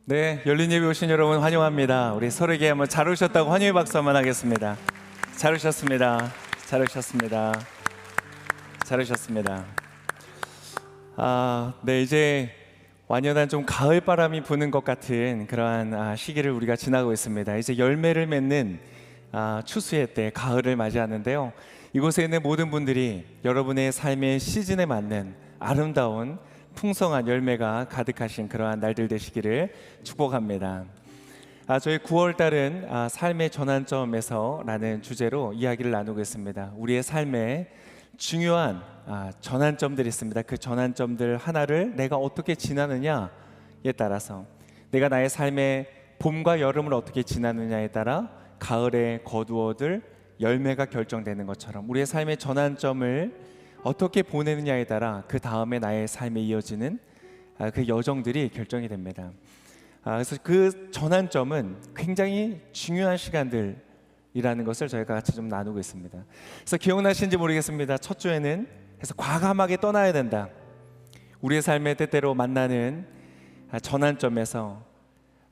네, 열린 예배 오신 여러분 환영합니다. 우리 서로에게 한번 잘 오셨다고 환영의 박수 한번 하겠습니다. 잘 오셨습니다. 잘 오셨습니다. 잘 오셨습니다. 네, 이제 완연한 좀 가을 바람이 부는 것 같은 그러한 시기를 우리가 지나고 있습니다. 이제 열매를 맺는 추수의 때, 가을을 맞이하는데요. 이곳에 있는 모든 분들이 여러분의 삶의 시즌에 맞는 아름다운 풍성한 열매가 가득하신 그러한 날들 되시기를 축복합니다. 저희 9월달은 삶의 전환점에서 라는 주제로 이야기를 나누고 있습니다. 우리의 삶에 중요한 전환점들이 있습니다. 그 전환점들 하나를 내가 어떻게 지나느냐에 따라서, 내가 나의 삶의 봄과 여름을 어떻게 지나느냐에 따라 가을에 거두어들 열매가 결정되는 것처럼, 우리의 삶의 전환점을 어떻게 보내느냐에 따라 그 다음에 나의 삶에 이어지는 그 여정들이 결정이 됩니다. 그래서 그 전환점은 굉장히 중요한 시간들이라는 것을 저희가 같이 좀 나누고 있습니다. 그래서 기억나시는지 모르겠습니다. 첫 주에는 그래서 과감하게 떠나야 된다. 우리의 삶에 때때로 만나는 전환점에서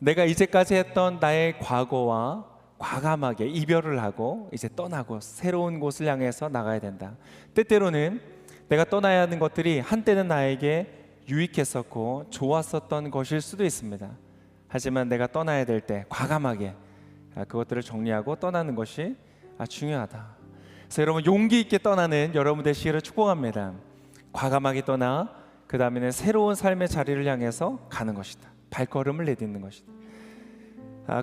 내가 이제까지 했던 나의 과거와 과감하게 이별을 하고 이제 떠나고 새로운 곳을 향해서 나가야 된다. 때때로는 내가 떠나야 하는 것들이 한때는 나에게 유익했었고 좋았었던 것일 수도 있습니다. 하지만 내가 떠나야 될 때 과감하게 그것들을 정리하고 떠나는 것이 중요하다. 그래서 여러분, 용기 있게 떠나는 여러분 되시기를 축복합니다. 과감하게 떠나 그 다음에는 새로운 삶의 자리를 향해서 가는 것이다. 발걸음을 내딛는 것이다.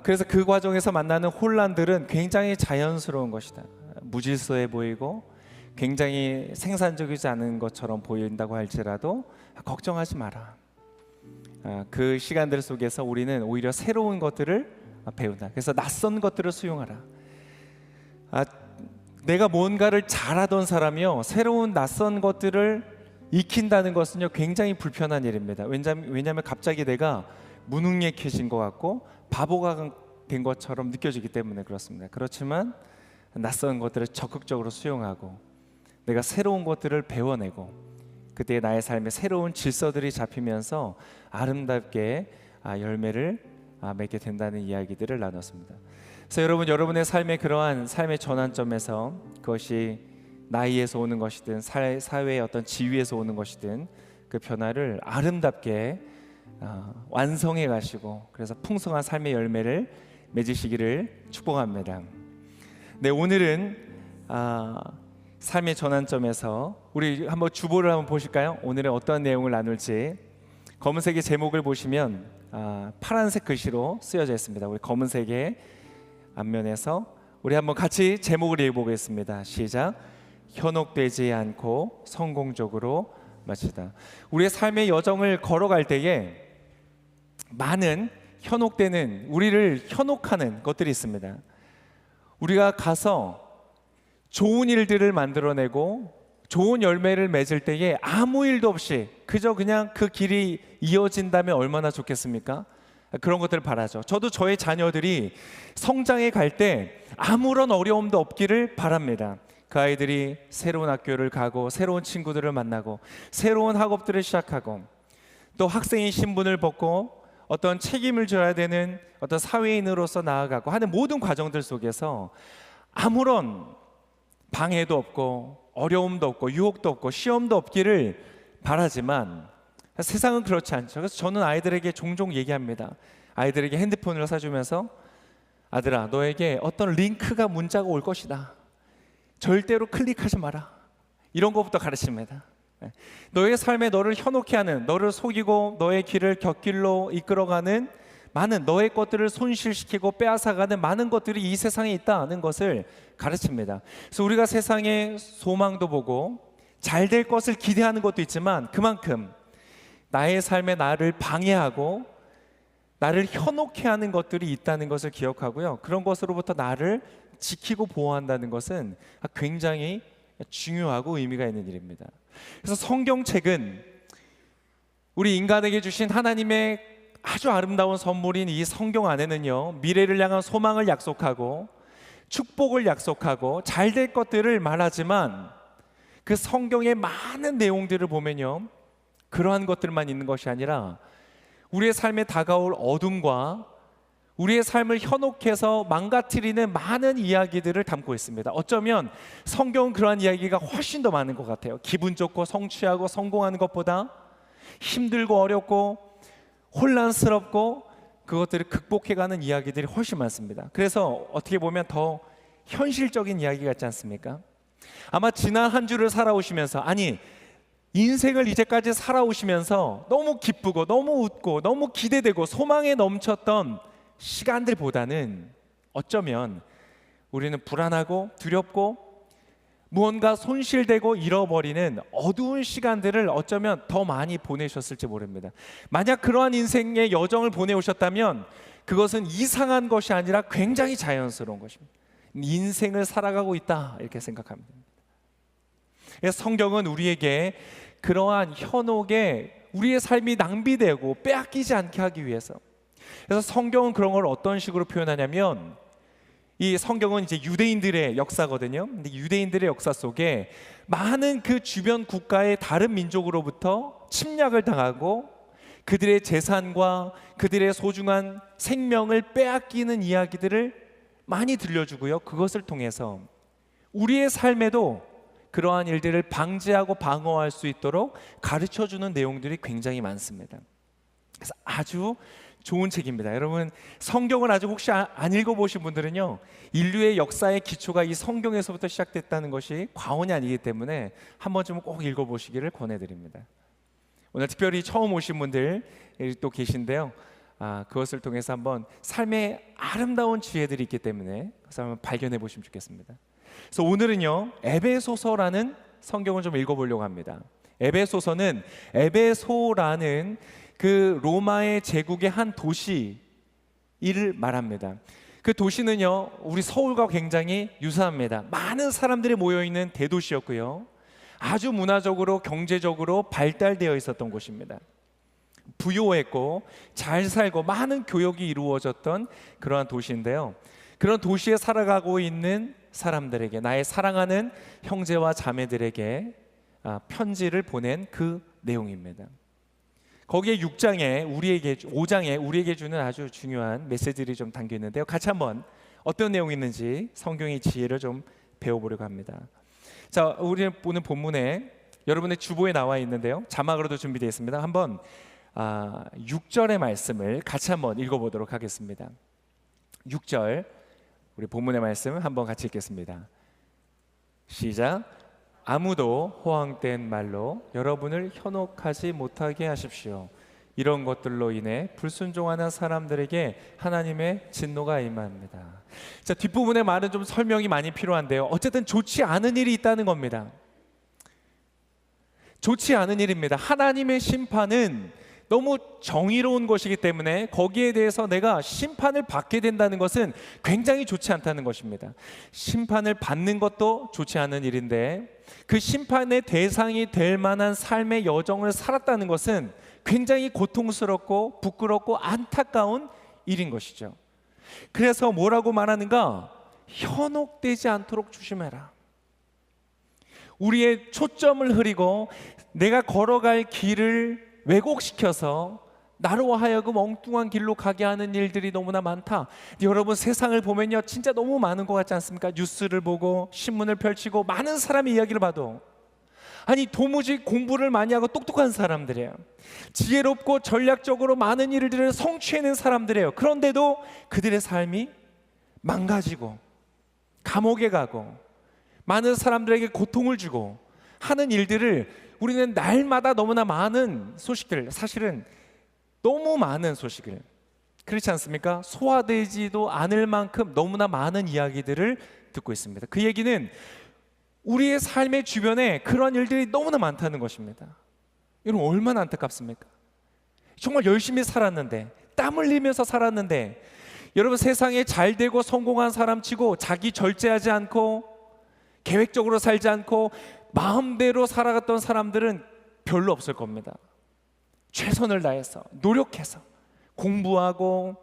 그래서 그 과정에서 만나는 혼란들은 굉장히 자연스러운 것이다. 무질서해 보이고 굉장히 생산적이지 않은 것처럼 보인다고 할지라도 걱정하지 마라. 그 시간들 속에서 우리는 오히려 새로운 것들을 배운다. 그래서 낯선 것들을 수용하라. 내가 뭔가를 잘하던 사람이요, 새로운 낯선 것들을 익힌다는 것은요 굉장히 불편한 일입니다. 왜냐하면 갑자기 내가 무능력해진 것 같고 바보가 된 것처럼 느껴지기 때문에 그렇습니다. 그렇지만 낯선 것들을 적극적으로 수용하고 내가 새로운 것들을 배워내고 그때 나의 삶에 새로운 질서들이 잡히면서 아름답게 열매를 맺게 된다는 이야기들을 나눴습니다. 그래서 여러분의 삶의 그러한 삶의 전환점에서, 그것이 나이에서 오는 것이든 사회의 어떤 지위에서 오는 것이든, 그 변화를 아름답게 완성해 가시고 그래서 풍성한 삶의 열매를 맺으시기를 축복합니다. 네, 오늘은 삶의 전환점에서 우리 한번 주보를 한번 보실까요? 오늘은 어떤 내용을 나눌지. 검은색의 제목을 보시면 파란색 글씨로 쓰여져 있습니다. 우리 검은색의 앞면에서 우리 한번 같이 제목을 읽어보겠습니다. 시작. 현혹되지 않고 성공적으로 마치다. 우리의 삶의 여정을 걸어갈 때에 많은 현혹되는, 우리를 현혹하는 것들이 있습니다. 우리가 가서 좋은 일들을 만들어내고 좋은 열매를 맺을 때에 아무 일도 없이 그냥 그 길이 이어진다면 얼마나 좋겠습니까? 그런 것들을 바라죠. 저도 저의 자녀들이 성장해 갈 때 아무런 어려움도 없기를 바랍니다. 그 아이들이 새로운 학교를 가고 새로운 친구들을 만나고 새로운 학업들을 시작하고 또 학생의 신분을 벗고 어떤 책임을 져야 되는 어떤 사회인으로서 나아가고 하는 모든 과정들 속에서 아무런 방해도 없고 어려움도 없고 유혹도 없고 시험도 없기를 바라지만 세상은 그렇지 않죠. 그래서 저는 아이들에게 종종 얘기합니다. 아이들에게 핸드폰을 사주면서, 아들아, 너에게 어떤 링크가, 문자가 올 것이다. 절대로 클릭하지 마라. 이런 것부터 가르칩니다. 너의 삶에 너를 현혹해 하는, 너를 속이고 너의 길을 곁길로 이끌어가는 많은, 너의 것들을 손실시키고 빼앗아가는 많은 것들이 이 세상에 있다는 것을 가르칩니다. 그래서 우리가 세상의 소망도 보고 잘 될 것을 기대하는 것도 있지만, 그만큼 나의 삶에 나를 방해하고 나를 현혹해 하는 것들이 있다는 것을 기억하고요, 그런 것으로부터 나를 지키고 보호한다는 것은 굉장히 중요하고 의미가 있는 일입니다. 그래서 성경책은 우리 인간에게 주신 하나님의 아주 아름다운 선물인 이 성경 안에는요, 미래를 향한 소망을 약속하고 축복을 약속하고 잘 될 것들을 말하지만, 그 성경의 많은 내용들을 보면요, 그러한 것들만 있는 것이 아니라 우리의 삶에 다가올 어둠과 우리의 삶을 현혹해서 망가뜨리는 많은 이야기들을 담고 있습니다. 어쩌면 성경은 그러한 이야기가 훨씬 더 많은 것 같아요. 기분 좋고 성취하고 성공하는 것보다 힘들고 어렵고 혼란스럽고 그것들을 극복해가는 이야기들이 훨씬 많습니다. 그래서 어떻게 보면 더 현실적인 이야기 같지 않습니까? 아마 지난 한 주를 살아오시면서, 아니 인생을 이제까지 살아오시면서 너무 기쁘고 너무 웃고 너무 기대되고 소망에 넘쳤던 시간들보다는 어쩌면 우리는 불안하고 두렵고 무언가 손실되고 잃어버리는 어두운 시간들을 어쩌면 더 많이 보내셨을지 모릅니다. 만약 그러한 인생의 여정을 보내오셨다면 그것은 이상한 것이 아니라 굉장히 자연스러운 것입니다. 인생을 살아가고 있다, 이렇게 생각합니다. 성경은 우리에게 그러한 현혹에 우리의 삶이 낭비되고 빼앗기지 않게 하기 위해서, 그래서 성경은 그런 걸 어떤 식으로 표현하냐면, 이 성경은 이제 유대인들의 역사거든요. 근데 유대인들의 역사 속에 많은 그 주변 국가의 다른 민족으로부터 침략을 당하고 그들의 재산과 그들의 소중한 생명을 빼앗기는 이야기들을 많이 들려주고요. 그것을 통해서 우리의 삶에도 그러한 일들을 방지하고 방어할 수 있도록 가르쳐주는 내용들이 굉장히 많습니다. 그래서 아주 좋은 책입니다. 여러분, 성경을 아직 혹시 안 읽어보신 분들은요, 인류의 역사의 기초가 이 성경에서부터 시작됐다는 것이 과언이 아니기 때문에 한 번쯤은 꼭 읽어보시기를 권해드립니다. 오늘 특별히 처음 오신 분들 또 계신데요, 그것을 통해서 한번 삶의 아름다운 지혜들이 있기 때문에 그것을 한번 발견해 보시면 좋겠습니다. 그래서 오늘은요, 에베소서라는 성경을 좀 읽어보려고 합니다. 에베소서는 에베소라는 그 로마의 제국의 한 도시를 말합니다. 그 도시는요, 우리 서울과 굉장히 유사합니다. 많은 사람들이 모여있는 대도시였고요, 아주 문화적으로 경제적으로 발달되어 있었던 곳입니다. 부유했고 잘 살고 많은 교역이 이루어졌던 그러한 도시인데요, 그런 도시에 살아가고 있는 사람들에게, 나의 사랑하는 형제와 자매들에게 편지를 보낸 그 내용입니다. 거기에 5장에 우리에게 주는 아주 중요한 메시지들이 좀 담겨 있는데요, 같이 한번 어떤 내용이 있는지 성경의 지혜를 좀 배워보려고 합니다. 자, 우리 보는 본문에 여러분의 주보에 나와 있는데요, 자막으로도 준비되어 있습니다. 한번 6절의 말씀을 같이 한번 읽어보도록 하겠습니다. 6절, 우리 본문의 말씀 한번 같이 읽겠습니다. 시작. 아무도 허황된 말로 여러분을 현혹하지 못하게 하십시오. 이런 것들로 인해 불순종하는 사람들에게 하나님의 진노가 임합니다. 자, 뒷부분의 말은 좀 설명이 많이 필요한데요, 어쨌든 좋지 않은 일이 있다는 겁니다. 좋지 않은 일입니다. 하나님의 심판은 너무 정의로운 것이기 때문에 거기에 대해서 내가 심판을 받게 된다는 것은 굉장히 좋지 않다는 것입니다. 심판을 받는 것도 좋지 않은 일인데 그 심판의 대상이 될 만한 삶의 여정을 살았다는 것은 굉장히 고통스럽고 부끄럽고 안타까운 일인 것이죠. 그래서 뭐라고 말하는가? 현혹되지 않도록 조심해라. 우리의 초점을 흐리고 내가 걸어갈 길을 왜곡시켜서 나로 하여금 엉뚱한 길로 가게 하는 일들이 너무나 많다. 여러분, 세상을 보면요, 진짜 너무 많은 것 같지 않습니까? 뉴스를 보고 신문을 펼치고 많은 사람의 이야기를 봐도, 아니 도무지 공부를 많이 하고 똑똑한 사람들이에요. 지혜롭고 전략적으로 많은 일들을 성취해낸 사람들이에요. 그런데도 그들의 삶이 망가지고 감옥에 가고 많은 사람들에게 고통을 주고 하는 일들을 우리는 날마다 너무나 많은 소식들, 사실은 너무 많은 소식을, 그렇지 않습니까? 소화되지도 않을 만큼 너무나 많은 이야기들을 듣고 있습니다. 그 얘기는 우리의 삶의 주변에 그런 일들이 너무나 많다는 것입니다. 여러분, 얼마나 안타깝습니까? 정말 열심히 살았는데, 땀 흘리면서 살았는데, 여러분, 세상에 잘 되고 성공한 사람 치고 자기 절제하지 않고 계획적으로 살지 않고 마음대로 살아갔던 사람들은 별로 없을 겁니다. 최선을 다해서 노력해서 공부하고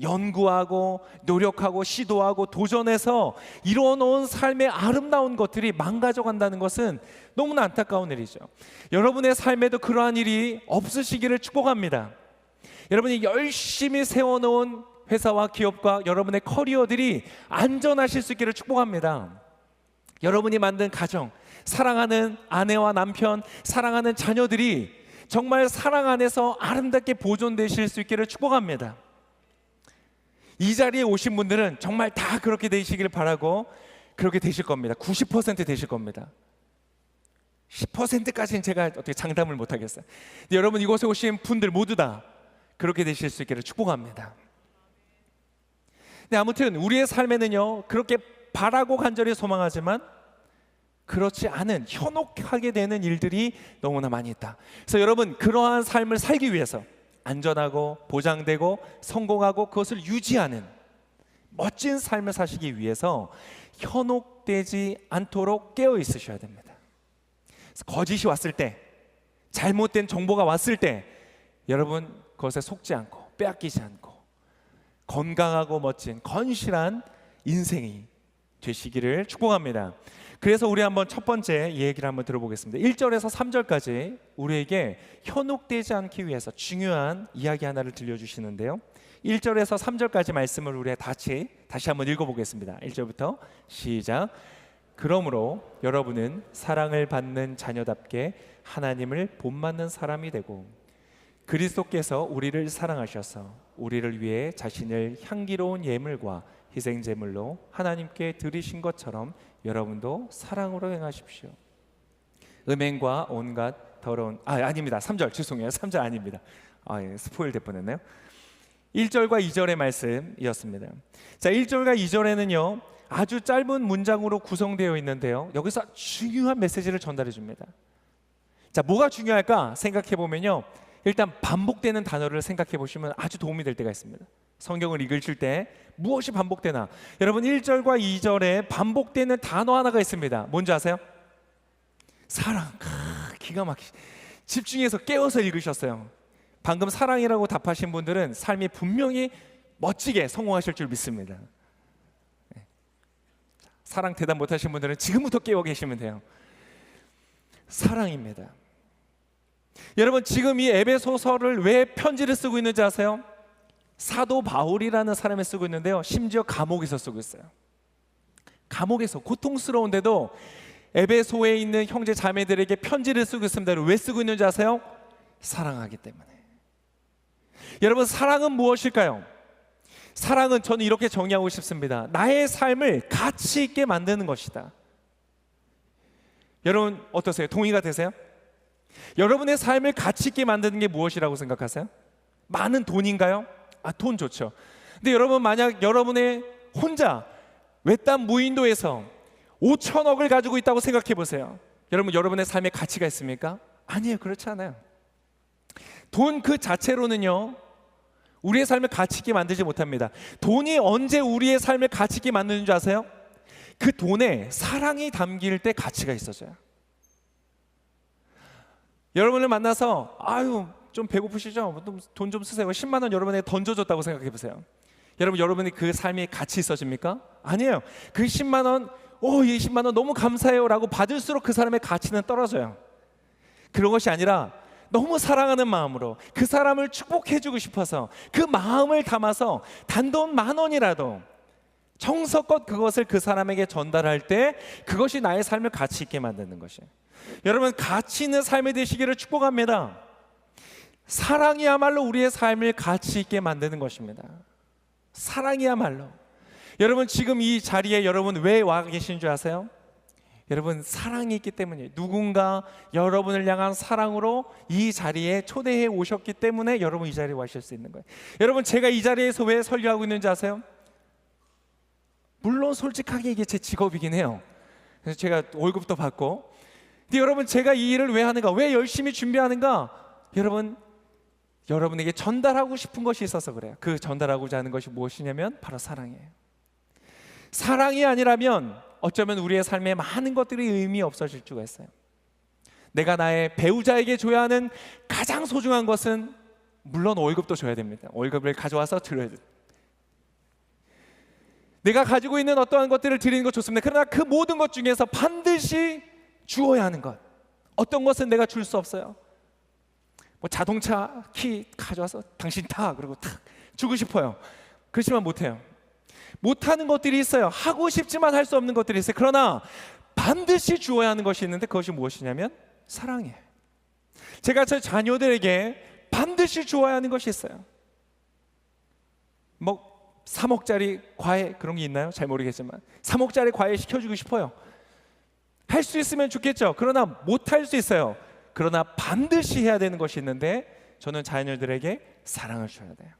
연구하고 노력하고 시도하고 도전해서 이뤄놓은 삶의 아름다운 것들이 망가져 간다는 것은 너무나 안타까운 일이죠. 여러분의 삶에도 그러한 일이 없으시기를 축복합니다. 여러분이 열심히 세워놓은 회사와 기업과 여러분의 커리어들이 안전하실 수 있기를 축복합니다. 여러분이 만든 가정, 사랑하는 아내와 남편, 사랑하는 자녀들이 정말 사랑 안에서 아름답게 보존되실 수 있기를 축복합니다. 이 자리에 오신 분들은 정말 다 그렇게 되시길 바라고 그렇게 되실 겁니다. 90% 되실 겁니다. 10%까지는 제가 어떻게 장담을 못하겠어요. 근데 여러분, 이곳에 오신 분들 모두 다 그렇게 되실 수 있기를 축복합니다. 근데 아무튼 우리의 삶에는요, 그렇게 바라고 간절히 소망하지만 그렇지 않은 현혹하게 되는 일들이 너무나 많이 있다. 그래서 여러분, 그러한 삶을 살기 위해서 안전하고 보장되고 성공하고 그것을 유지하는 멋진 삶을 사시기 위해서 현혹되지 않도록 깨어 있으셔야 됩니다. 그래서 거짓이 왔을 때, 잘못된 정보가 왔을 때 여러분 그것에 속지 않고 빼앗기지 않고 건강하고 멋진 건실한 인생이 되시기를 축복합니다. 그래서 우리 한번 첫 번째 얘기를 한번 들어보겠습니다. 1절에서 3절까지 우리에게 현혹되지 않기 위해서 중요한 이야기 하나를 들려주시는데요, 1절에서 3절까지 말씀을 우리 다시 한번 읽어보겠습니다. 1절부터 시작. 그러므로 여러분은 사랑을 받는 자녀답게 하나님을 본받는 사람이 되고 그리스도께서 우리를 사랑하셔서 우리를 위해 자신을 향기로운 예물과 희생제물로 하나님께 드리신 것처럼 여러분도 사랑으로 행하십시오. 음행과 온갖 더러운 아닙니다. 3절 죄송해요. 3절 아닙니다. 스포일 될 뻔했네요. 1절과 2절의 말씀이었습니다. 자, 1절과 2절에는요 아주 짧은 문장으로 구성되어 있는데요, 여기서 중요한 메시지를 전달해 줍니다. 자, 뭐가 중요할까 생각해 보면요, 일단 반복되는 단어를 생각해 보시면 아주 도움이 될 때가 있습니다. 성경을 읽으실 때 무엇이 반복되나? 여러분, 1절과 2절에 반복되는 단어 하나가 있습니다. 뭔지 아세요? 사랑. 기가 막히시. 집중해서 깨워서 읽으셨어요. 방금 사랑이라고 답하신 분들은 삶이 분명히 멋지게 성공하실 줄 믿습니다. 사랑 대답 못하신 분들은 지금부터 깨워 계시면 돼요. 사랑입니다. 여러분, 지금 이 에베소서를 왜 편지를 쓰고 있는지 아세요? 사도 바울이라는 사람이 쓰고 있는데요, 심지어 감옥에서 쓰고 있어요. 감옥에서 고통스러운데도 에베소에 있는 형제 자매들에게 편지를 쓰고 있습니다. 왜 쓰고 있는지 아세요? 사랑하기 때문에. 여러분, 사랑은 무엇일까요? 사랑은 저는 이렇게 정의하고 싶습니다. 나의 삶을 가치 있게 만드는 것이다. 여러분 어떠세요? 동의가 되세요? 여러분의 삶을 가치 있게 만드는 게 무엇이라고 생각하세요? 많은 돈인가요? 돈 좋죠. 근데 여러분, 만약 여러분의 혼자 외딴 무인도에서 5천억을 가지고 있다고 생각해 보세요. 여러분, 여러분의 삶에 가치가 있습니까? 아니에요. 그렇지 않아요. 돈 그 자체로는요 우리의 삶을 가치 있게 만들지 못합니다. 돈이 언제 우리의 삶을 가치 있게 만드는 줄 아세요? 그 돈에 사랑이 담길 때 가치가 있어져요. 여러분을 만나서 좀 배고프시죠? 돈 좀 쓰세요. 10만 원 여러분에게 던져줬다고 생각해 보세요. 여러분, 여러분이 그 삶이 가치 있어집니까? 아니에요. 그 10만 원, 이 10만 원 너무 감사해요 라고 받을수록 그 사람의 가치는 떨어져요. 그런 것이 아니라 너무 사랑하는 마음으로 그 사람을 축복해주고 싶어서 그 마음을 담아서 단돈 10,000원이라도 정성껏 그것을 그 사람에게 전달할 때 그것이 나의 삶을 가치 있게 만드는 것이에요. 여러분, 가치 있는 삶이 되시기를 축복합니다. 사랑이야말로 우리의 삶을 가치 있게 만드는 것입니다. 사랑이야말로. 여러분, 지금 이 자리에 여러분 왜 와 계신 줄 아세요? 여러분, 사랑이 있기 때문이에요. 누군가 여러분을 향한 사랑으로 이 자리에 초대해 오셨기 때문에 여러분 이 자리에 와실 수 있는 거예요. 여러분, 제가 이 자리에서 왜 설교하고 있는지 아세요? 물론 솔직하게 이게 제 직업이긴 해요. 그래서 제가 월급도 받고. 근데 여러분, 제가 이 일을 왜 하는가? 왜 열심히 준비하는가? 여러분, 여러분에게 전달하고 싶은 것이 있어서 그래요. 그 전달하고자 하는 것이 무엇이냐면 바로 사랑이에요. 사랑이 아니라면 어쩌면 우리의 삶에 많은 것들이 의미 없어질 수가 있어요. 내가 나의 배우자에게 줘야 하는 가장 소중한 것은 물론 월급도 줘야 됩니다. 월급을 가져와서 드려야 돼요. 내가 가지고 있는 어떠한 것들을 드리는 것 좋습니다. 그러나 그 모든 것 중에서 반드시 주어야 하는 것, 어떤 것은 내가 줄 수 없어요. 뭐 자동차 키 가져와서 당신 타 그리고 탁 주고 싶어요. 그렇지만 못해요. 못하는 것들이 있어요. 하고 싶지만 할 수 없는 것들이 있어요. 그러나 반드시 주어야 하는 것이 있는데 그것이 무엇이냐면 사랑이에요. 제가 제 자녀들에게 반드시 주어야 하는 것이 있어요. 뭐 3억짜리 과외 그런 게 있나요? 잘 모르겠지만 3억짜리 과외 시켜주고 싶어요. 할 수 있으면 좋겠죠. 그러나 못할 수 있어요. 그러나 반드시 해야 되는 것이 있는데 저는 자녀들에게 사랑을 줘야 돼요.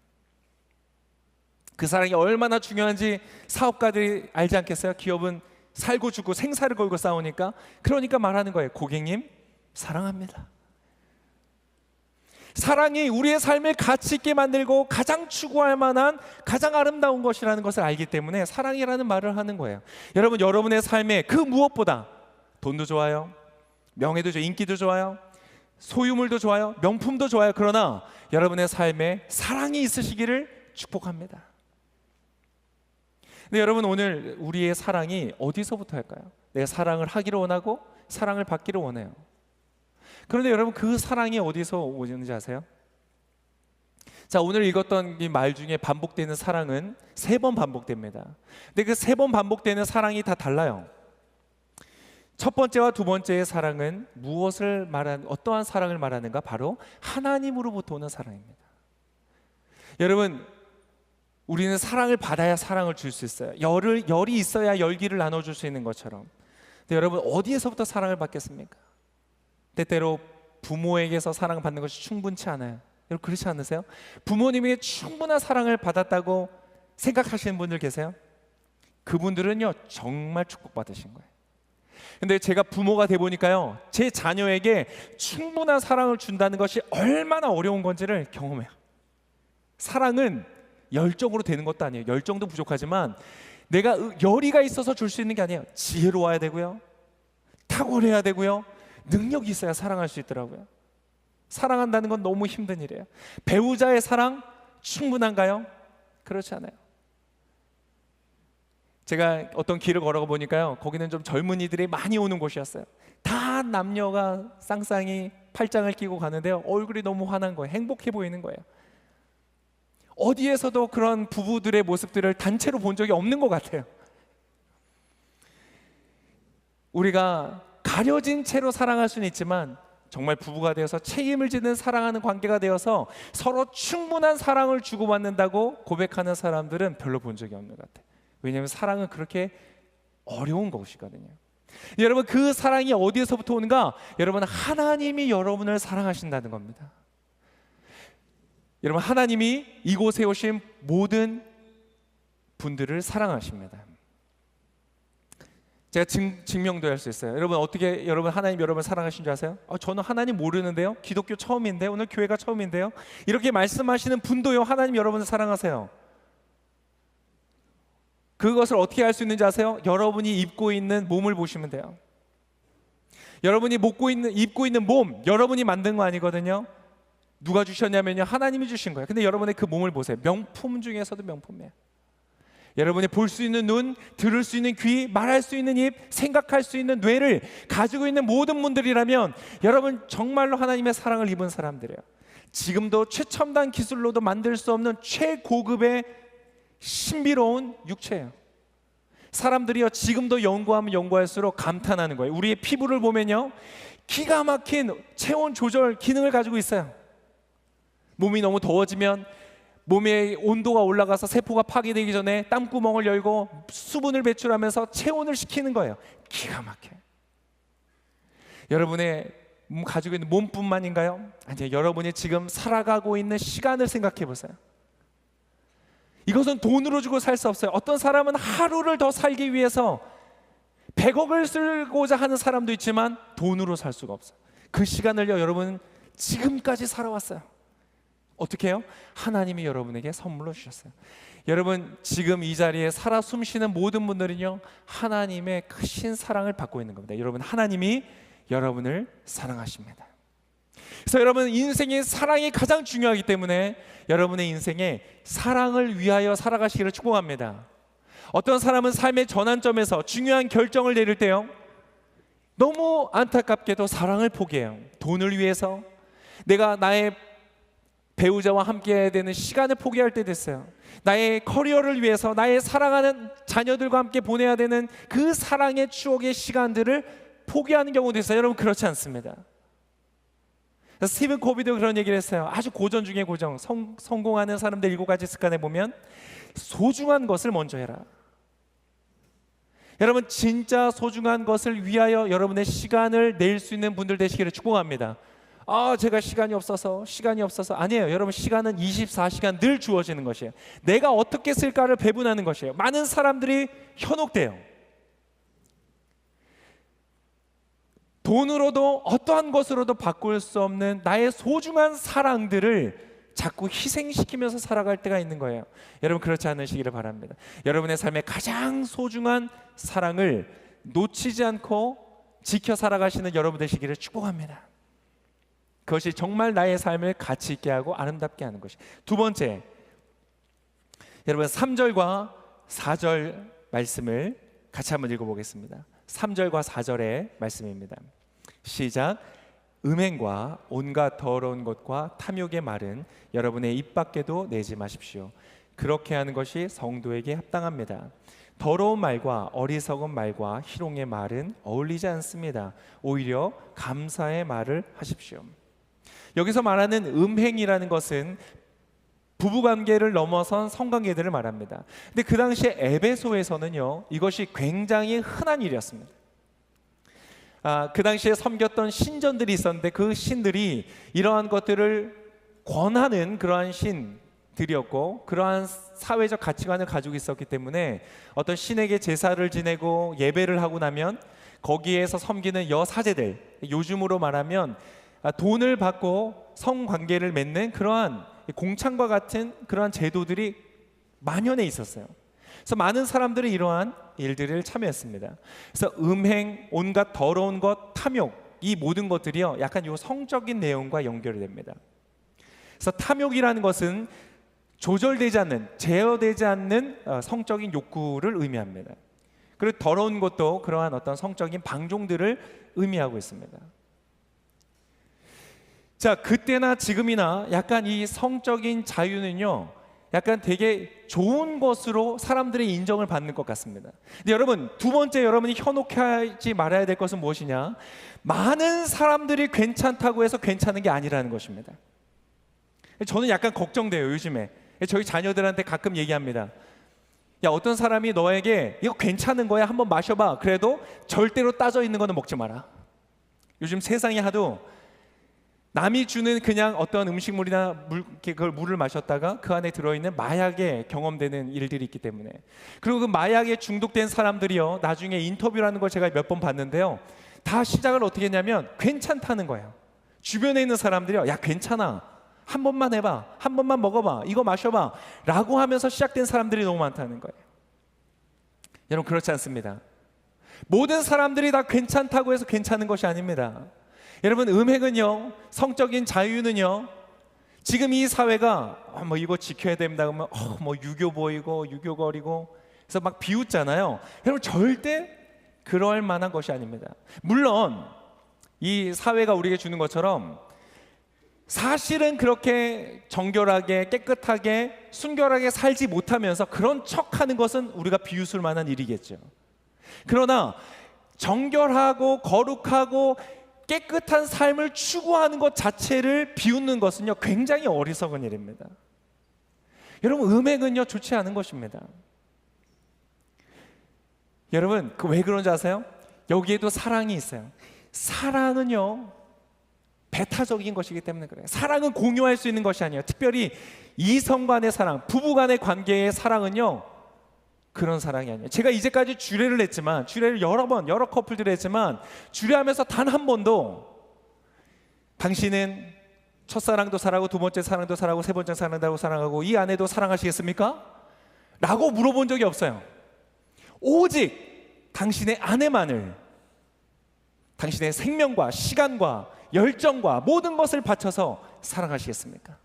그 사랑이 얼마나 중요한지 사업가들이 알지 않겠어요? 기업은 살고 죽고 생사를 걸고 싸우니까. 그러니까 말하는 거예요. 고객님 사랑합니다. 사랑이 우리의 삶을 가치 있게 만들고 가장 추구할 만한 가장 아름다운 것이라는 것을 알기 때문에 사랑이라는 말을 하는 거예요. 여러분, 여러분의 삶에 그 무엇보다 돈도 좋아요, 명예도 좋아요, 인기도 좋아요, 소유물도 좋아요, 명품도 좋아요. 그러나 여러분의 삶에 사랑이 있으시기를 축복합니다. 근데 여러분, 오늘 우리의 사랑이 어디서부터 할까요? 내가 사랑을 하기를 원하고 사랑을 받기를 원해요. 그런데 여러분, 그 사랑이 어디서 오는지 아세요? 자, 오늘 읽었던 이 말 중에 반복되는 사랑은 3번 반복됩니다. 근데 그 3번 반복되는 사랑이 다 달라요. 첫 번째와 두 번째의 사랑은 무엇을 말하는, 어떠한 사랑을 말하는가? 바로 하나님으로부터 오는 사랑입니다. 여러분, 우리는 사랑을 받아야 사랑을 줄 수 있어요. 열이 있어야 열기를 나눠줄 수 있는 것처럼. 근데 여러분, 어디에서부터 사랑을 받겠습니까? 때때로 부모에게서 사랑을 받는 것이 충분치 않아요. 여러분, 그렇지 않으세요? 부모님에게 충분한 사랑을 받았다고 생각하시는 분들 계세요? 그분들은요 정말 축복받으신 거예요. 근데 제가 부모가 돼 보니까요, 제 자녀에게 충분한 사랑을 준다는 것이 얼마나 어려운 건지를 경험해요. 사랑은 열정으로 되는 것도 아니에요. 열정도 부족하지만 내가 열의가 있어서 줄 수 있는 게 아니에요. 지혜로워야 되고요, 탁월해야 되고요, 능력이 있어야 사랑할 수 있더라고요. 사랑한다는 건 너무 힘든 일이에요. 배우자의 사랑 충분한가요? 그렇지 않아요. 제가 어떤 길을 걸어가 보니까요, 거기는 좀 젊은이들이 많이 오는 곳이었어요. 다 남녀가 쌍쌍이 팔짱을 끼고 가는데요, 얼굴이 너무 환한 거예요. 행복해 보이는 거예요. 어디에서도 그런 부부들의 모습들을 단체로 본 적이 없는 것 같아요. 우리가 가려진 채로 사랑할 수는 있지만 정말 부부가 되어서 책임을 지는 사랑하는 관계가 되어서 서로 충분한 사랑을 주고받는다고 고백하는 사람들은 별로 본 적이 없는 것 같아요. 왜냐하면 사랑은 그렇게 어려운 것이거든요. 여러분, 그 사랑이 어디에서부터 오는가? 여러분, 하나님이 여러분을 사랑하신다는 겁니다. 여러분, 하나님이 이곳에 오신 모든 분들을 사랑하십니다. 제가 증명도 할 수 있어요. 여러분, 어떻게 여러분 하나님 여러분 사랑하신 줄 아세요? 저는 하나님 모르는데요, 기독교 처음인데, 오늘 교회가 처음인데요, 이렇게 말씀하시는 분도요 하나님 여러분을 사랑하세요. 그것을 어떻게 알 수 있는지 아세요? 여러분이 입고 있는 몸을 보시면 돼요. 여러분이 입고 있는 몸, 여러분이 만든 거 아니거든요. 누가 주셨냐면요, 하나님이 주신 거예요. 근데 여러분의 그 몸을 보세요. 명품 중에서도 명품이에요. 여러분이 볼 수 있는 눈, 들을 수 있는 귀, 말할 수 있는 입, 생각할 수 있는 뇌를 가지고 있는 모든 분들이라면 여러분 정말로 하나님의 사랑을 입은 사람들이에요. 지금도 최첨단 기술로도 만들 수 없는 최고급의 신비로운 육체예요. 사람들이요 지금도 연구하면 연구할수록 감탄하는 거예요. 우리의 피부를 보면요, 기가 막힌 체온 조절 기능을 가지고 있어요. 몸이 너무 더워지면 몸의 온도가 올라가서 세포가 파괴되기 전에 땀구멍을 열고 수분을 배출하면서 체온을 식히는 거예요. 기가 막혀요. 여러분의 가지고 있는 몸뿐만인가요? 아니요, 여러분이 지금 살아가고 있는 시간을 생각해 보세요. 이것은 돈으로 주고 살 수 없어요. 어떤 사람은 하루를 더 살기 위해서 100억을 쓰고자 하는 사람도 있지만 돈으로 살 수가 없어요. 그 시간을요 여러분 지금까지 살아왔어요. 어떻게 해요? 하나님이 여러분에게 선물로 주셨어요. 여러분, 지금 이 자리에 살아 숨쉬는 모든 분들은요 하나님의 크신 사랑을 받고 있는 겁니다. 여러분, 하나님이 여러분을 사랑하십니다. 그래서 여러분, 인생의 사랑이 가장 중요하기 때문에 여러분의 인생에 사랑을 위하여 살아가시기를 축복합니다. 어떤 사람은 삶의 전환점에서 중요한 결정을 내릴 때요 너무 안타깝게도 사랑을 포기해요. 돈을 위해서, 내가 나의 배우자와 함께 해야 되는 시간을 포기할 때 됐어요. 나의 커리어를 위해서 나의 사랑하는 자녀들과 함께 보내야 되는 그 사랑의 추억의 시간들을 포기하는 경우도 있어요. 여러분, 그렇지 않습니다. 스티븐 코비도 그런 얘기를 했어요. 아주 고전 중에 고전. 성공하는 사람들 7가지 습관에 보면 소중한 것을 먼저 해라. 여러분, 진짜 소중한 것을 위하여 여러분의 시간을 낼 수 있는 분들 되시기를 축복합니다. 제가 시간이 없어서 아니에요. 여러분, 시간은 24시간 늘 주어지는 것이에요. 내가 어떻게 쓸까를 배분하는 것이에요. 많은 사람들이 현혹돼요. 돈으로도 어떠한 것으로도 바꿀 수 없는 나의 소중한 사랑들을 자꾸 희생시키면서 살아갈 때가 있는 거예요. 여러분, 그렇지 않으시기를 바랍니다. 여러분의 삶의 가장 소중한 사랑을 놓치지 않고 지켜 살아가시는 여러분 되시기를 축복합니다. 그것이 정말 나의 삶을 가치 있게 하고 아름답게 하는 것이. 두 번째, 여러분 3절과 4절 말씀을 같이 한번 읽어보겠습니다. 3절과 4절의 말씀입니다. 시작. 음행과 온갖 더러운 것과 탐욕의 말은 여러분의 입 밖에도 내지 마십시오. 그렇게 하는 것이 성도에게 합당합니다. 더러운 말과 어리석은 말과 희롱의 말은 어울리지 않습니다. 오히려 감사의 말을 하십시오. 여기서 말하는 음행이라는 것은 부부관계를 넘어선 성관계들을 말합니다. 근데 그 당시에 에베소에서는요, 이것이 굉장히 흔한 일이었습니다. 그 당시에 섬겼던 신전들이 있었는데 그 신들이 이러한 것들을 권하는 그러한 신들이었고, 그러한 사회적 가치관을 가지고 있었기 때문에 어떤 신에게 제사를 지내고 예배를 하고 나면 거기에서 섬기는 여사제들, 요즘으로 말하면 돈을 받고 성관계를 맺는 그러한 공창과 같은 그러한 제도들이 만연해 있었어요. 그래서 많은 사람들이 이러한 일들을 참여했습니다. 그래서 음행, 온갖 더러운 것, 탐욕, 이 모든 것들이요, 약간 요 성적인 내용과 연결이 됩니다. 그래서 탐욕이라는 것은 조절되지 않는, 제어되지 않는 성적인 욕구를 의미합니다. 그리고 더러운 것도 그러한 어떤 성적인 방종들을 의미하고 있습니다. 자, 그때나 지금이나 약간 이 성적인 자유는요, 약간 되게 좋은 것으로 사람들의 인정을 받는 것 같습니다. 근데 여러분, 두 번째 여러분이 현혹하지 말아야 될 것은 무엇이냐? 많은 사람들이 괜찮다고 해서 괜찮은 게 아니라는 것입니다. 저는 약간 걱정돼요, 요즘에. 저희 자녀들한테 가끔 얘기합니다. 야, 어떤 사람이 너에게 이거 괜찮은 거야, 한번 마셔봐. 그래도 절대로 따져 있는 거는 먹지 마라. 요즘 세상이 하도 남이 주는 그냥 어떤 음식물이나 그걸 물을 마셨다가 그 안에 들어있는 마약에 경험되는 일들이 있기 때문에, 그리고 그 마약에 중독된 사람들이요, 나중에 인터뷰라는 걸 제가 몇 번 봤는데요, 다 시작을 어떻게 했냐면 괜찮다는 거예요. 주변에 있는 사람들이요, 야, 괜찮아, 한 번만 해봐, 한 번만 먹어봐, 이거 마셔봐 라고 하면서 시작된 사람들이 너무 많다는 거예요. 여러분, 그렇지 않습니다. 모든 사람들이 다 괜찮다고 해서 괜찮은 것이 아닙니다. 여러분, 음행은요, 성적인 자유는요, 지금 이 사회가 뭐 이거 지켜야 됩니다 그러면 뭐 유교 보이고 유교거리고 그래서 막 비웃잖아요. 여러분, 절대 그럴 만한 것이 아닙니다. 물론 이 사회가 우리에게 주는 것처럼 사실은 그렇게 정결하게 깨끗하게 순결하게 살지 못하면서 그런 척하는 것은 우리가 비웃을 만한 일이겠죠. 그러나 정결하고 거룩하고 깨끗한 삶을 추구하는 것 자체를 비웃는 것은요, 굉장히 어리석은 일입니다. 여러분, 음행은요, 좋지 않은 것입니다. 여러분, 왜 그런지 아세요? 여기에도 사랑이 있어요. 사랑은요, 배타적인 것이기 때문에 그래요. 사랑은 공유할 수 있는 것이 아니에요. 특별히 이성 간의 사랑, 부부 간의 관계의 사랑은요, 그런 사랑이 아니에요. 제가 이제까지 주례를 했지만, 주례를 여러 번, 여러 커플들을 했지만, 주례하면서 단 한 번도 당신은 첫사랑도 사랑하고 두 번째 사랑도 사랑하고 세 번째 사랑도 사랑하고 이 아내도 사랑하시겠습니까? 라고 물어본 적이 없어요. 오직 당신의 아내만을 당신의 생명과 시간과 열정과 모든 것을 바쳐서 사랑하시겠습니까?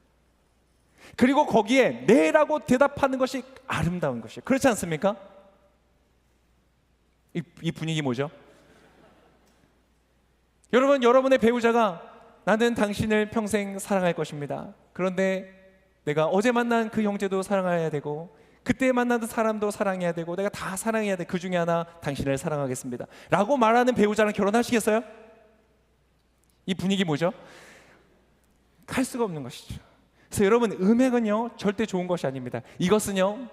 그리고 거기에 네라고 대답하는 것이 아름다운 것이에요. 그렇지 않습니까? 이 분위기 뭐죠? 여러분, 여러분의 배우자가 나는 당신을 평생 사랑할 것입니다. 그런데 내가 어제 만난 그 형제도 사랑해야 되고 그때 만나던 사람도 사랑해야 되고 내가 다 사랑해야 돼. 그 중에 하나 당신을 사랑하겠습니다 라고 말하는 배우자랑 결혼하시겠어요? 이 분위기 뭐죠? 할 수가 없는 것이죠. 그래서 여러분, 음행은요 절대 좋은 것이 아닙니다. 이것은요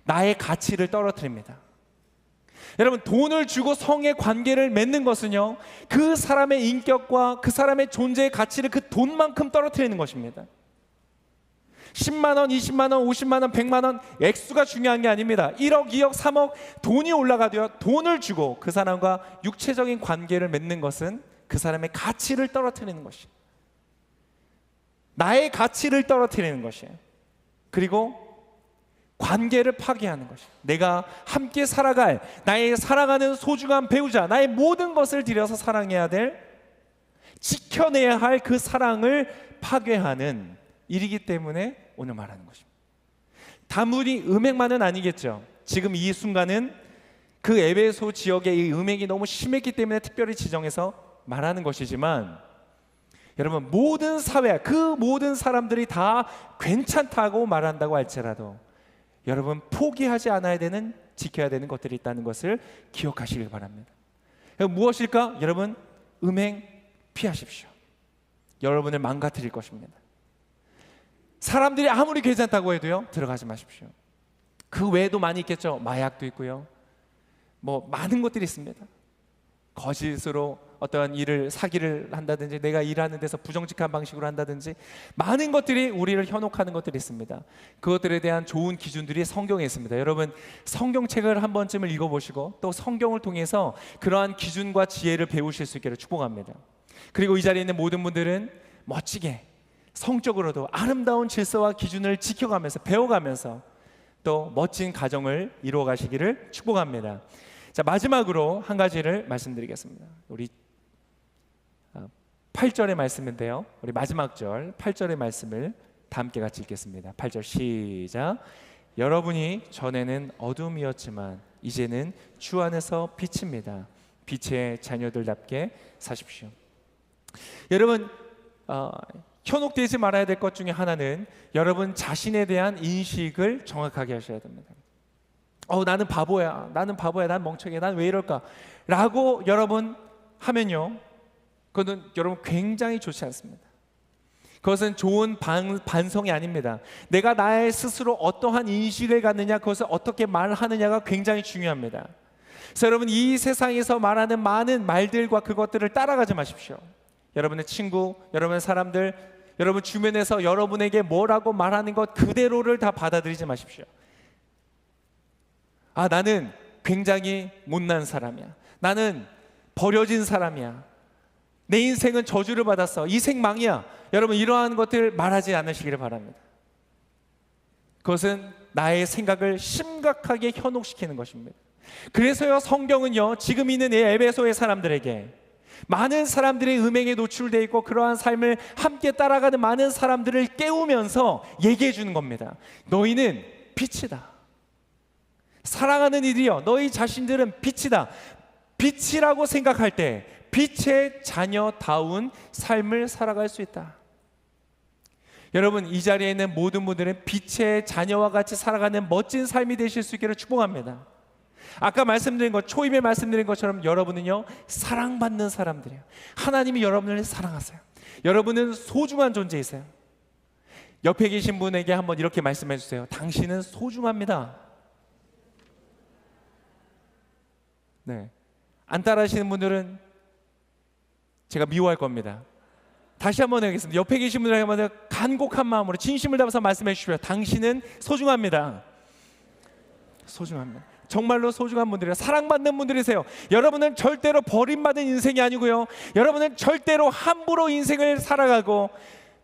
나의 가치를 떨어뜨립니다. 여러분, 돈을 주고 성의 관계를 맺는 것은요 그 사람의 인격과 그 사람의 존재의 가치를 그 돈만큼 떨어뜨리는 것입니다. 10만 원, 20만 원, 50만 원, 100만 원 액수가 중요한 게 아닙니다. 1억, 2억, 3억 돈이 올라가도요 돈을 주고 그 사람과 육체적인 관계를 맺는 것은 그 사람의 가치를 떨어뜨리는 것이에요. 나의 가치를 떨어뜨리는 것이에요. 그리고 관계를 파괴하는 것이에요. 내가 함께 살아갈 나의 사랑하는 소중한 배우자, 나의 모든 것을 들여서 사랑해야 될, 지켜내야 할 그 사랑을 파괴하는 일이기 때문에 오늘 말하는 것입니다. 다문이 음행만은 아니겠죠. 지금 이 순간은 그 에베소 지역의 이 음행이 너무 심했기 때문에 특별히 지정해서 말하는 것이지만, 여러분, 모든 사회, 그 모든 사람들이 다 괜찮다고 말한다고 할지라도 여러분, 포기하지 않아야 되는, 지켜야 되는 것들이 있다는 것을 기억하시길 바랍니다. 무엇일까? 여러분, 음행 피하십시오. 여러분을 망가뜨릴 것입니다. 사람들이 아무리 괜찮다고 해도요 들어가지 마십시오. 그 외에도 많이 있겠죠. 마약도 있고요, 뭐 많은 것들이 있습니다. 거짓으로 어떠한 일을, 사기를 한다든지, 내가 일하는 데서 부정직한 방식으로 한다든지, 많은 것들이 우리를 현혹하는 것들이 있습니다. 그것들에 대한 좋은 기준들이 성경에 있습니다. 여러분, 성경책을 한 번쯤을 읽어보시고 또 성경을 통해서 그러한 기준과 지혜를 배우실 수 있기를 축복합니다. 그리고 이 자리에 있는 모든 분들은 멋지게 성적으로도 아름다운 질서와 기준을 지켜가면서, 배워가면서 또 멋진 가정을 이루어 가시기를 축복합니다. 자, 마지막으로 한 가지를 말씀드리겠습니다. 우리 8절의 말씀인데요, 우리 마지막 절 8절의 말씀을 다 함께 같이 읽겠습니다. 8절 시작. 여러분이 전에는 어둠이었지만 이제는 주 안에서 빛입니다. 빛의 자녀들답게 사십시오. 여러분, 현혹되지 말아야 될 것 중에 하나는 여러분 자신에 대한 인식을 정확하게 하셔야 됩니다. 나는 바보야, 나는 멍청이야, 난 왜 이럴까 라고 여러분 하면요, 그것은 여러분 굉장히 좋지 않습니다. 그것은 좋은 반성이 아닙니다. 내가 나의 스스로 어떠한 인식을 갖느냐, 그것을 어떻게 말하느냐가 굉장히 중요합니다. 그래서 여러분, 이 세상에서 말하는 많은 말들과 그것들을 따라가지 마십시오. 여러분의 친구, 여러분의 사람들, 여러분 주변에서 여러분에게 뭐라고 말하는 것 그대로를 다 받아들이지 마십시오. 나는 굉장히 못난 사람이야, 나는 버려진 사람이야, 내 인생은 저주를 받았어, 이 생망이야, 여러분 이러한 것들 말하지 않으시기를 바랍니다. 그것은 나의 생각을 심각하게 현혹시키는 것입니다. 그래서요, 성경은요 지금 있는 이 에베소의 사람들에게, 많은 사람들이 음행에 노출되어 있고 그러한 삶을 함께 따라가는 많은 사람들을 깨우면서 얘기해 주는 겁니다. 너희는 빛이다. 사랑하는 이들이여, 너희 자신들은 빛이다. 빛이라고 생각할 때 빛의 자녀다운 삶을 살아갈 수 있다. 여러분, 이 자리에 있는 모든 분들은 빛의 자녀와 같이 살아가는 멋진 삶이 되실 수 있기를 축복합니다. 아까 말씀드린 것, 초입에 말씀드린 것처럼 여러분은요 사랑받는 사람들이에요. 하나님이 여러분을 사랑하세요. 여러분은 소중한 존재이세요. 옆에 계신 분에게 한번 이렇게 말씀해 주세요. 당신은 소중합니다. 네, 안 따라하시는 분들은 제가 미워할 겁니다. 다시 한번 해보겠습니다. 옆에 계신 분들에게 한번 간곡한 마음으로 진심을 담아서 말씀해 주십시오. 당신은 소중합니다. 소중합니다. 정말로 소중한 분들이에요. 사랑받는 분들이세요. 여러분은 절대로 버림받은 인생이 아니고요, 여러분은 절대로 함부로 인생을 살아가고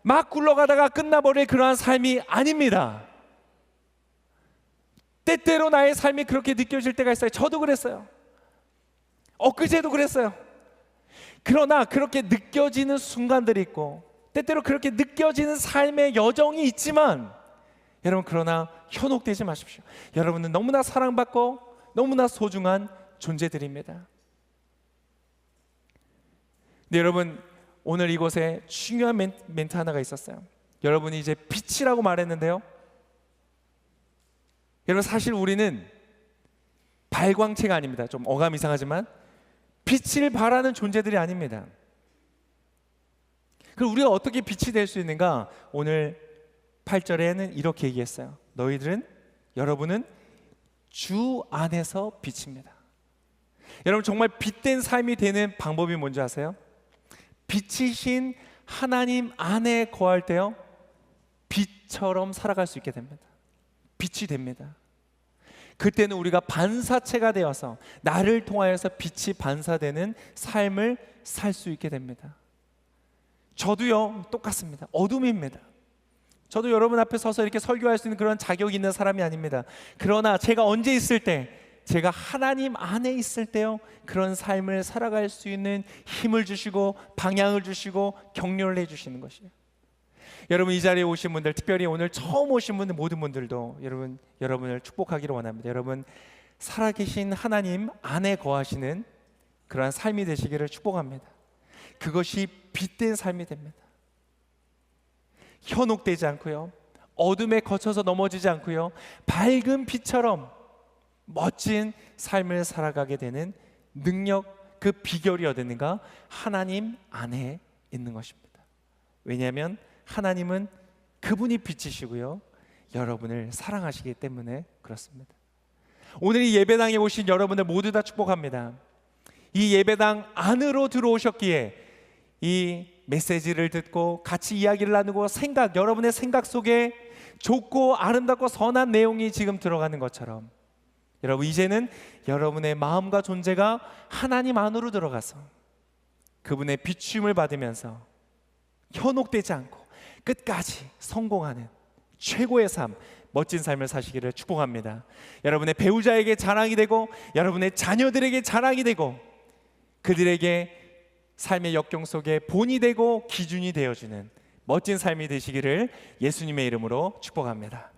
막 굴러가다가 끝나버릴 그러한 삶이 아닙니다. 때때로 나의 삶이 그렇게 느껴질 때가 있어요. 저도 그랬어요. 엊그제도 그랬어요. 그러나 그렇게 느껴지는 순간들이 있고 때때로 그렇게 느껴지는 삶의 여정이 있지만, 여러분 그러나 현혹되지 마십시오. 여러분은 너무나 사랑받고 너무나 소중한 존재들입니다. 근데 여러분, 오늘 이곳에 중요한 멘트 하나가 있었어요. 여러분이 이제 빛이라고 말했는데요, 여러분 사실 우리는 발광체가 아닙니다. 좀 어감 이상하지만 빛을 발하는 존재들이 아닙니다. 그럼 우리가 어떻게 빛이 될 수 있는가? 오늘 8절에는 이렇게 얘기했어요. 여러분은 주 안에서 빛입니다. 여러분 정말 빛된 삶이 되는 방법이 뭔지 아세요? 빛이신 하나님 안에 거할 때요, 빛처럼 살아갈 수 있게 됩니다. 빛이 됩니다. 그때는 우리가 반사체가 되어서 나를 통하여서 빛이 반사되는 삶을 살 수 있게 됩니다. 저도요 똑같습니다. 어둠입니다. 저도 여러분 앞에 서서 이렇게 설교할 수 있는 그런 자격이 있는 사람이 아닙니다. 그러나 제가 언제 있을 때, 제가 하나님 안에 있을 때요, 그런 삶을 살아갈 수 있는 힘을 주시고 방향을 주시고 격려를 해주시는 것이에요. 여러분 이 자리에 오신 분들, 특별히 오늘 처음 오신 분들, 모든 분들도 여러분을 축복하기를 원합니다. 여러분 살아계신 하나님 안에 거하시는 그러한 삶이 되시기를 축복합니다. 그것이 빛된 삶이 됩니다. 현혹되지 않고요, 어둠에 거쳐서 넘어지지 않고요, 밝은 빛처럼 멋진 삶을 살아가게 되는 능력, 그 비결이 어딨는가? 하나님 안에 있는 것입니다. 왜냐하면 하나님은 그분이 빛이시고요, 여러분을 사랑하시기 때문에 그렇습니다. 오늘 이 예배당에 오신 여러분들 모두 다 축복합니다. 이 예배당 안으로 들어오셨기에 이 메시지를 듣고 같이 이야기를 나누고 여러분의 생각 속에 좋고 아름답고 선한 내용이 지금 들어가는 것처럼, 여러분 이제는 여러분의 마음과 존재가 하나님 안으로 들어가서 그분의 비추임을 받으면서 현혹되지 않고 끝까지 성공하는 최고의 삶, 멋진 삶을 사시기를 축복합니다. 여러분의 배우자에게 자랑이 되고 여러분의 자녀들에게 자랑이 되고 그들에게 삶의 역경 속에 본이 되고 기준이 되어주는 멋진 삶이 되시기를 예수님의 이름으로 축복합니다.